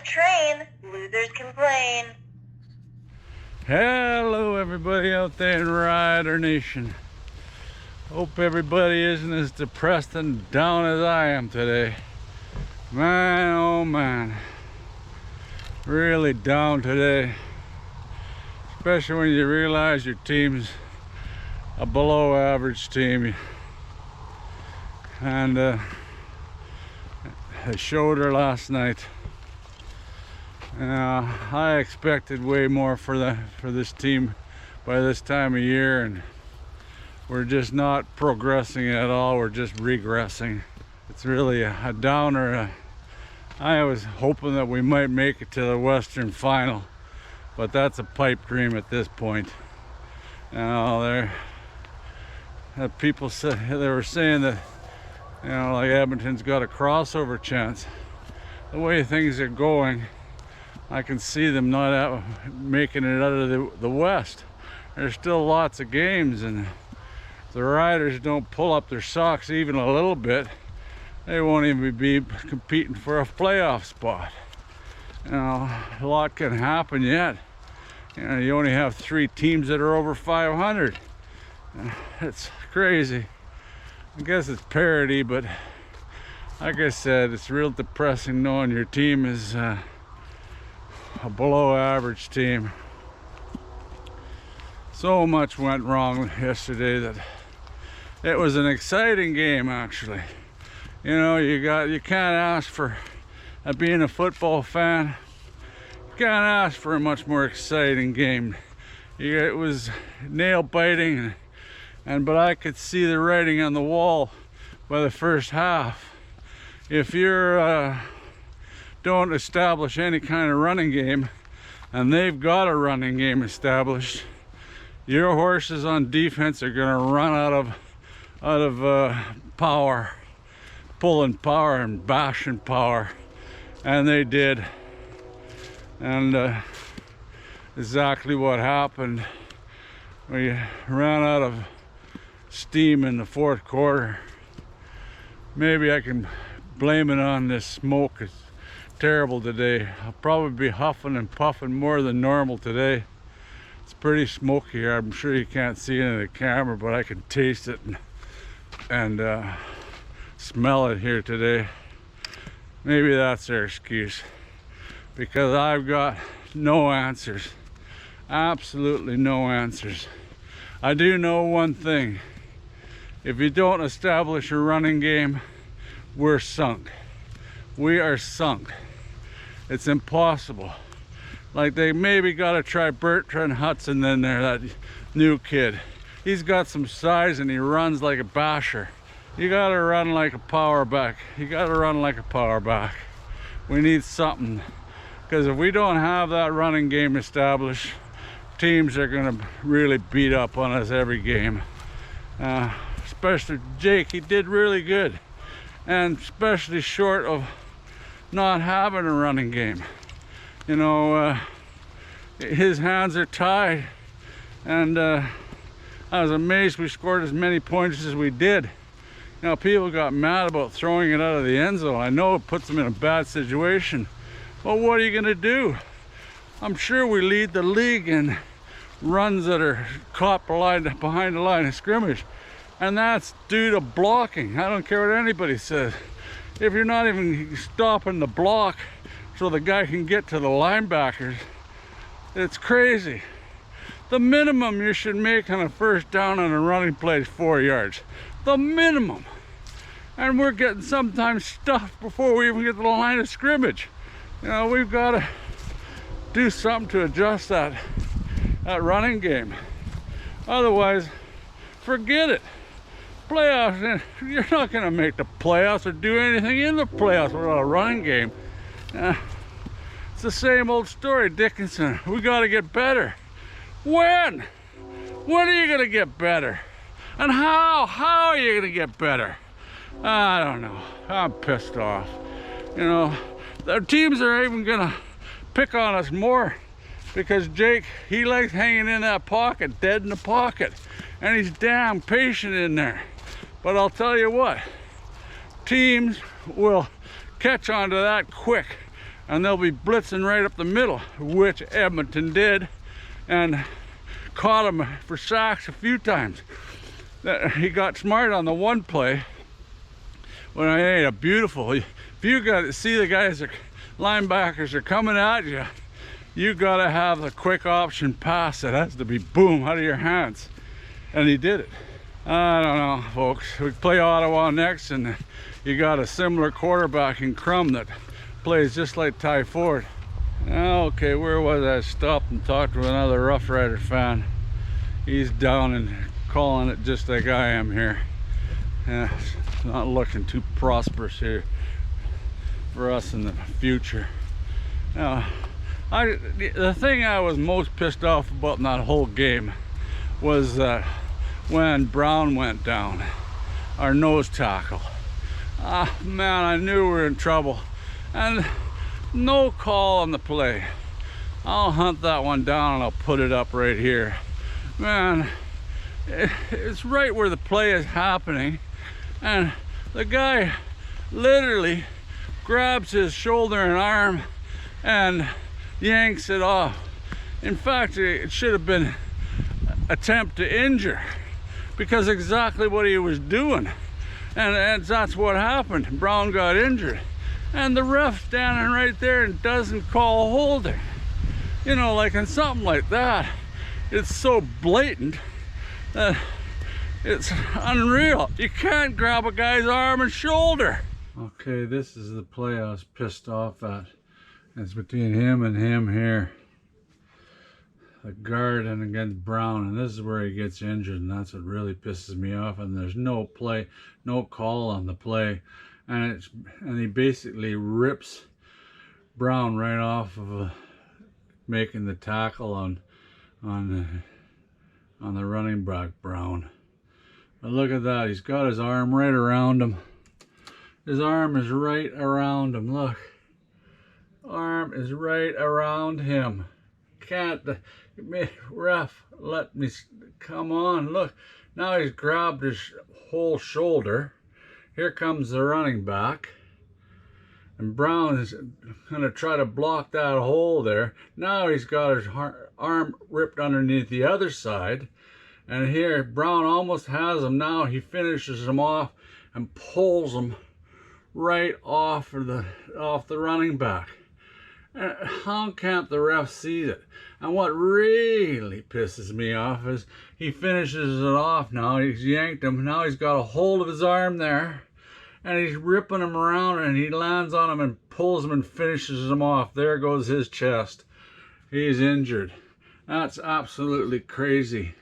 train, losers complain. Hello everybody out there in Rider Nation. Hope everybody isn't as depressed and down as I am today. Man, oh man. Really down today. Especially when you realize your team's a below average team. And they showed her last night. I expected way more for this team by this time of year, and we're just not progressing at all. We're just regressing. It's really a downer. I was hoping that we might make it to the Western Final, but that's a pipe dream at this point. People said they were saying that, like Edmonton's got a crossover chance. The way things are going, I can see them not making it out of the West. There's still lots of games, and if the Riders don't pull up their socks even a little bit, they won't even be competing for a playoff spot. A lot can happen yet. You only have 3 teams that are over 500. It's crazy. I guess it's parity, but like I said, it's real depressing knowing your team is a below average team. So much went wrong yesterday that it was an exciting game, actually. You can't ask for, being a football fan, you can't ask for a much more exciting game. It was nail biting, but I could see the writing on the wall by the first half. If you're don't establish any kind of running game, and they've got a running game established, your horses on defense are going to run out of power, pulling power and bashing power, and they did. And exactly what happened. We ran out of steam in the fourth quarter. Maybe I can blame it on this smoke. It's terrible today. I'll probably be huffing and puffing more than normal today. It's pretty smoky here. I'm sure you can't see it in the camera, but I can taste it and smell it here today. Maybe that's their excuse, because I've got no answers. Absolutely no answers. I do know one thing. If you don't establish a running game, we're sunk. We are sunk. It's impossible. Like, they maybe got to try Bertrand Hudson in there, that new kid. He's got some size and he runs like a basher. You got to run like a power back. You got to run like a power back. We need something. Because if we don't have that running game established, teams are going to really beat up on us every game. Especially Jake, he did really good. And especially short of not having a running game. His hands are tied, and I was amazed we scored as many points as we did. People got mad about throwing it out of the end zone. I know it puts them in a bad situation, but what are you going to do? I'm sure we lead the league in runs that are caught behind the line of scrimmage, and that's due to blocking. I don't care what anybody says. If you're not even stopping the block so the guy can get to the linebackers, it's crazy. The minimum you should make on a first down on a running play is 4 yards. The minimum. And we're getting sometimes stuffed before we even get to the line of scrimmage. We've got to do something to adjust that running game. Otherwise, forget it. Playoffs, you're not going to make the playoffs or do anything in the playoffs without a running game. It's the same old story, Dickenson. We got to get better. When? When are you going to get better? And how? How are you going to get better? I don't know. I'm pissed off. The teams are even going to pick on us more because Jake, he likes hanging in that pocket, dead in the pocket. And he's damn patient in there. But I'll tell you what, teams will catch on to that quick. and they'll be blitzing right up the middle, which Edmonton did, and caught him for sacks a few times. He got smart on the one play. When I made a beautiful, if you got to see the guys, linebackers are coming at you, you got to have the quick option pass that has to be boom out of your hands, and he did it. I don't know, folks. We play Ottawa next, and you got a similar quarterback in Crum that plays just like Ty Ford. Okay, where was I? Stopped and talked to another Rough Rider fan. He's down and calling it just like I am here. Yeah, it's not looking too prosperous here for us in the future. Now, the thing I was most pissed off about in that whole game was that when Brown went down, our nose tackle. Man, I knew we were in trouble. And no call on the play. I'll hunt that one down and I'll put it up right here. Man, it's right where the play is happening, and the guy literally grabs his shoulder and arm and yanks it off. In fact, it should have been attempt to injure, because exactly what he was doing, and that's what happened. Brown got injured, and the ref standing right there and doesn't call holding. You know, like in something like that, it's so blatant that it's unreal. You can't grab a guy's arm and shoulder. Okay, this is the play I was pissed off at. It's between him and him here. The guard and against Brown, and this is where he gets injured, and that's what really pisses me off. And there's no play, no call on the play, and he basically rips Brown right off of making the tackle on the running back Brown. But look at that, he's got his arm right around him. His arm is right around him, look. Arm is right around him. Can't, ref, let me, come on, look. Now he's grabbed his whole shoulder. Here comes the running back. And Brown is gonna try to block that hole there. Now he's got his arm ripped underneath the other side. And here, Brown almost has him. Now he finishes him off and pulls him right off the running back. How can't the ref see it? And what really pisses me off is he finishes it off now. He's yanked him. Now he's got a hold of his arm there, and he's ripping him around, and he lands on him and pulls him and finishes him off. There goes his chest. He's injured. That's absolutely crazy.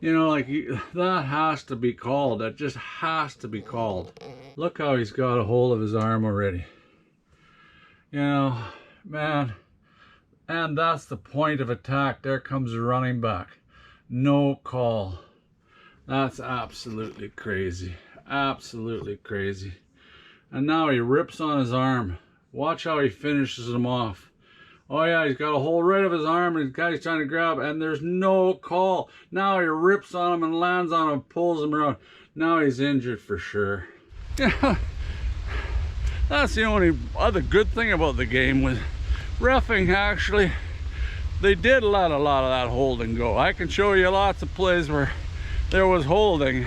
You know, like, that has to be called. That just has to be called. Look how he's got a hold of his arm already. You know, man. And that's the point of attack. There comes the running back. No call. That's absolutely crazy. Absolutely crazy. And now he rips on his arm. Watch how he finishes him off. Oh yeah, he's got a hold right of his arm, and the guy's trying to grab, and there's no call. Now he rips on him and lands on him, pulls him around. Now he's injured for sure. Yeah, that's the only other good thing about the game was reffing. Actually, they did let a lot of that holding go. I can show you lots of plays where there was holding,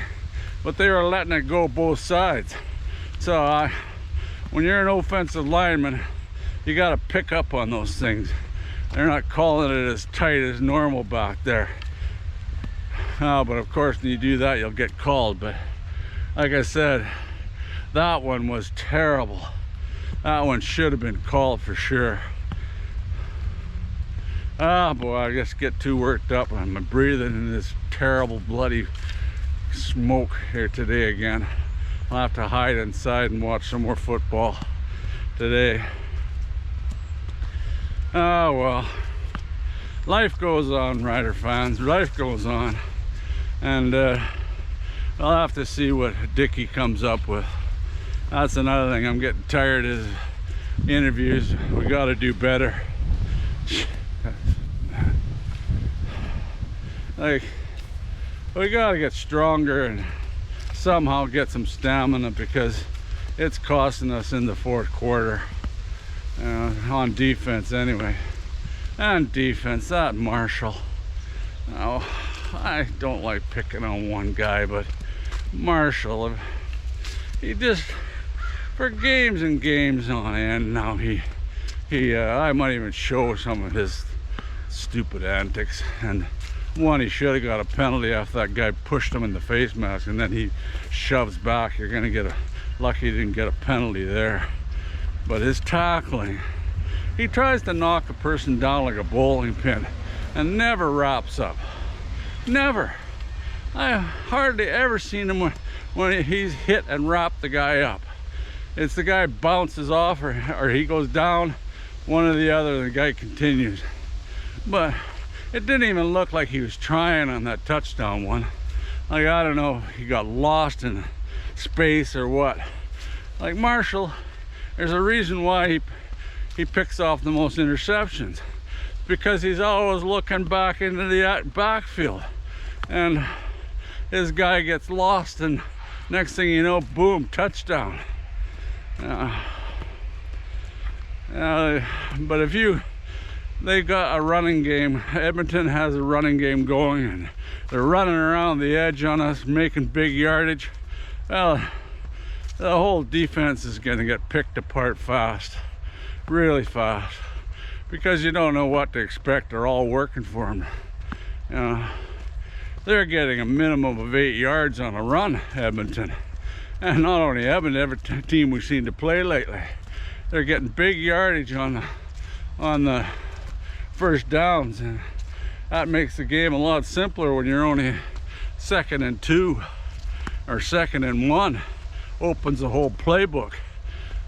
but they were letting it go both sides. So when you're an offensive lineman, you got to pick up on those things. They're not calling it as tight as normal back there. But of course, when you do that, you'll get called. But like I said, that one was terrible. That one should have been called for sure. Boy, I just get too worked up. I'm breathing in this terrible bloody smoke here today again. I'll have to hide inside and watch some more football today. Oh well, life goes on, Rider fans. Life goes on, and I'll have to see what Dickie comes up with. That's another thing. I'm getting tired of interviews. We got to do better. Like, we got to get stronger and somehow get some stamina, because it's costing us in the fourth quarter. on defense anyway. And defense, that Marshall. Now, I don't like picking on one guy, but Marshall, he just, for games and games on end now, I might even show some of his stupid antics. And one, he should have got a penalty after that guy pushed him in the face mask, and then he shoves back. You're gonna get lucky he didn't get a penalty there. But his tackling, he tries to knock a person down like a bowling pin and never wraps up. Never. I hardly ever seen him when he's hit and wrapped the guy up. It's the guy bounces off or he goes down, one or the other, the guy continues. But it didn't even look like he was trying on that touchdown one. Like, I don't know, he got lost in space or what. Like Marshall, there's a reason why he picks off the most interceptions. Because he's always looking back into the backfield. And this guy gets lost, and next thing you know, boom, touchdown. But they got a running game. Edmonton has a running game going, and they're running around the edge on us, making big yardage. Well, the whole defense is going to get picked apart fast, really fast, because you don't know what to expect. They're all working for them. They're getting a minimum of 8 yards on a run, Edmonton. And not only Edmonton, every team we've seen to play lately. They're getting big yardage on the first downs, and that makes the game a lot simpler when you're only 2nd and 2 or 2nd and 1. Opens the whole playbook.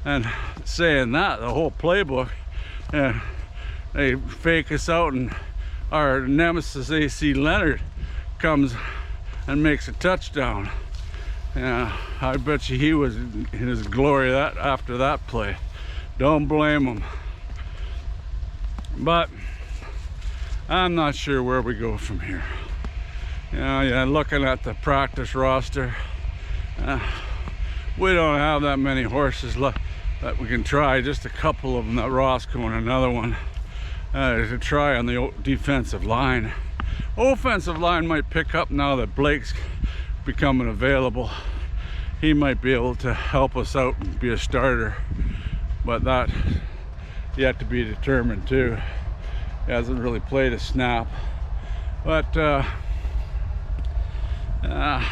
And saying that, the whole playbook, they fake us out, and our nemesis AC Leonard comes and makes a touchdown. Yeah, I bet you he was in his glory after that play. Don't blame him. But I'm not sure where we go from here. Yeah, looking at the practice roster, we don't have that many horses that we can try. Just a couple of them, that Roscoe and another one, to try on the defensive line. Offensive line might pick up now that Blake's becoming available. He might be able to help us out and be a starter, but that yet to be determined too. He hasn't really played a snap, but I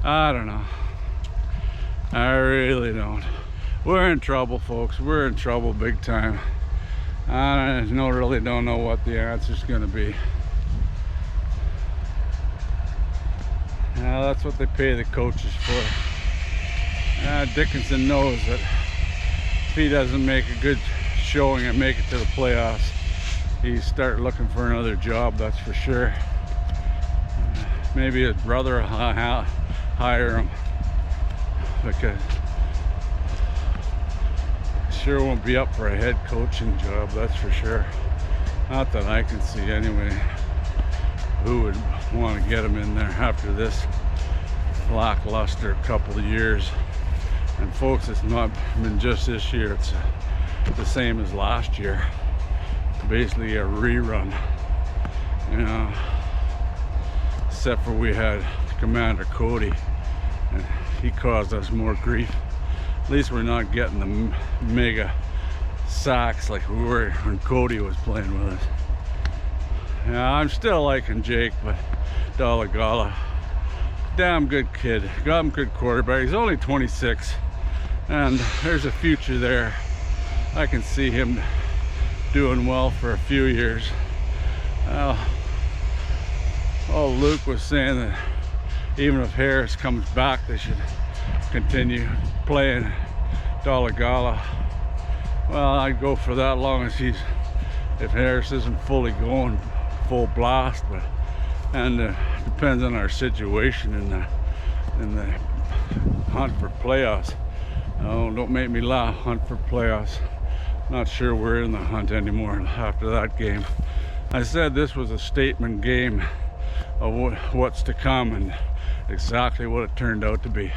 don't know. I really don't. We're in trouble, folks. We're in trouble big time. I really don't know what the answer's going to be. Now, that's what they pay the coaches for. Dickenson knows that if he doesn't make a good showing and make it to the playoffs, he's start looking for another job, that's for sure. Maybe his brother will hire him, because sure won't be up for a head coaching job, that's for sure. Not that I can see anyway. Who would want to get him in there after this lackluster couple of years? And folks, it's not been just this year, it's the same as last year. Basically a rerun, except for we had Commander Cody, and he caused us more grief. At least we're not getting the mega sacks like we were when Cody was playing with us. Yeah, I'm still liking Jake, but Dalagala, damn good kid, got him good quarterback. He's only 26, and there's a future there. I can see him doing well for a few years. Luke was saying that even if Harris comes back, they should continue playing Dalagala. Well, I'd go for that long as if Harris isn't fully going full blast, but depends on our situation in the hunt for playoffs. Oh, don't make me laugh. Hunt for playoffs. Not sure we're in the hunt anymore after that game. I said this was a statement game of what's to come, and exactly what it turned out to be.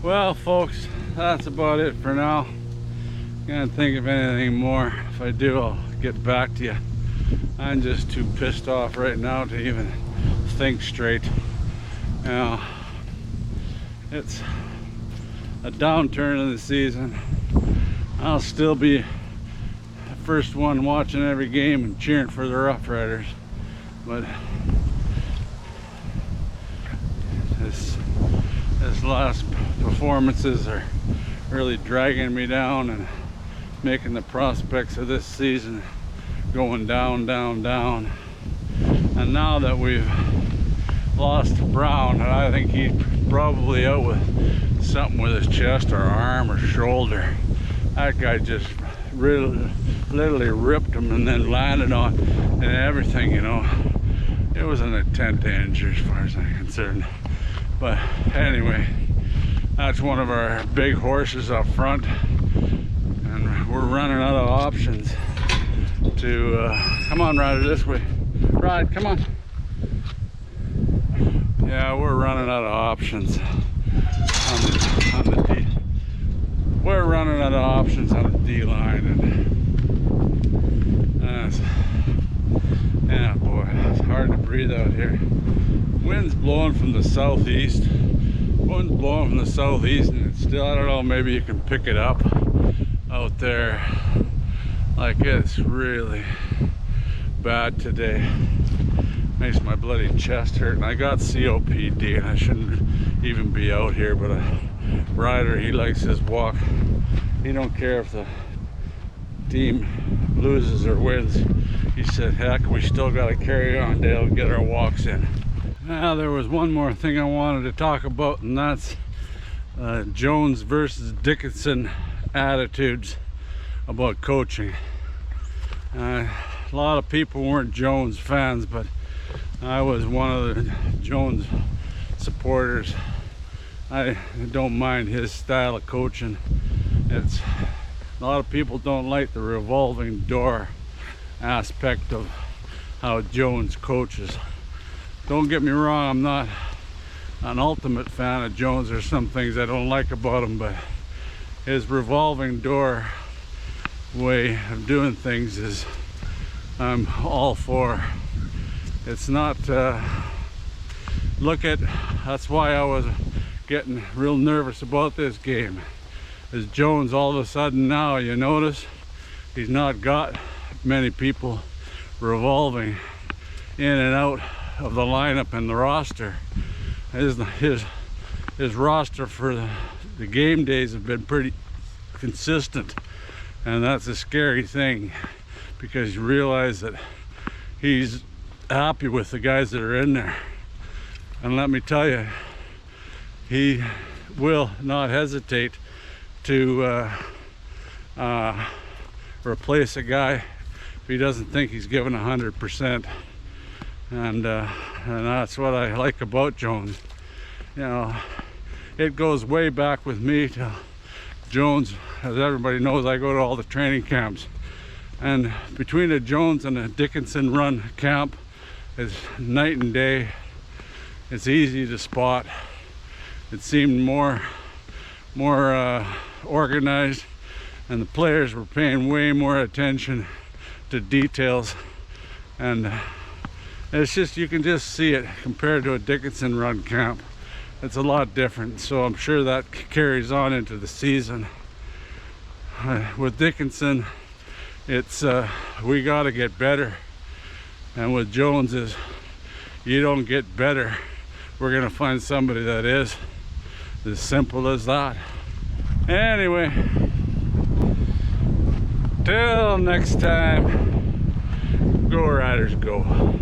Well, folks, that's about it for now. Can't think of anything more. If I do, I'll get back to you. I'm just too pissed off right now to even think straight. You know, it's a downturn in the season. I'll still be the first one watching every game and cheering for the Roughriders, but this last performances are really dragging me down and making the prospects of this season going down, down, down. And now that we've lost Brown, and I think he's probably out with something with his chest or arm or shoulder. That guy just really literally ripped him and then landed on and everything, you know. It was an intent to injure as far as I'm concerned. But anyway, that's one of our big horses up front, and we're running out of options to come on, Ryder, this way. Ride, come on. Yeah, we're running out of options on the D. We're running out of options on the D line, and yeah, boy, it's hard to breathe out here. Wind's blowing from the southeast. Wind's blowing from the southeast, and it's still, I don't know, maybe you can pick it up out there. Like, it's really bad today. Makes my bloody chest hurt, and I got COPD, and I shouldn't even be out here, but a rider, he likes his walk. He don't care if the team loses or wins. He said, heck, we still got to carry on, Dale, and get our walks in. Now, there was one more thing I wanted to talk about, and that's Jones versus Dickenson attitudes about coaching. A lot of people weren't Jones fans, but I was one of the Jones supporters. I don't mind his style of coaching. It's a lot of people don't like the revolving door aspect of how Jones coaches. Don't get me wrong, I'm not an ultimate fan of Jones. There's some things I don't like about him, but his revolving door way of doing things is I'm all for. It's not that's why I was getting real nervous about this game. Is Jones all of a sudden now, you notice he's not got many people revolving in and out of the lineup and the roster. His roster for the game days have been pretty consistent, and that's a scary thing, because you realize that he's happy with the guys that are in there. And let me tell you, he will not hesitate to replace a guy if he doesn't think he's given 100%. And that's what I like about Jones. You know, it goes way back with me to Jones. As everybody knows, I go to all the training camps, and between a Jones and a Dickenson run camp is night and day. It's easy to spot. It seemed more organized, and the players were paying way more attention to details, and it's just, you can just see it compared to a Dickenson run camp. It's a lot different, so I'm sure that carries on into the season. With Dickenson, it's we got to get better, and with Jones is, you don't get better, we're gonna find somebody that is. As simple as that. Anyway, till next time, go Riders go.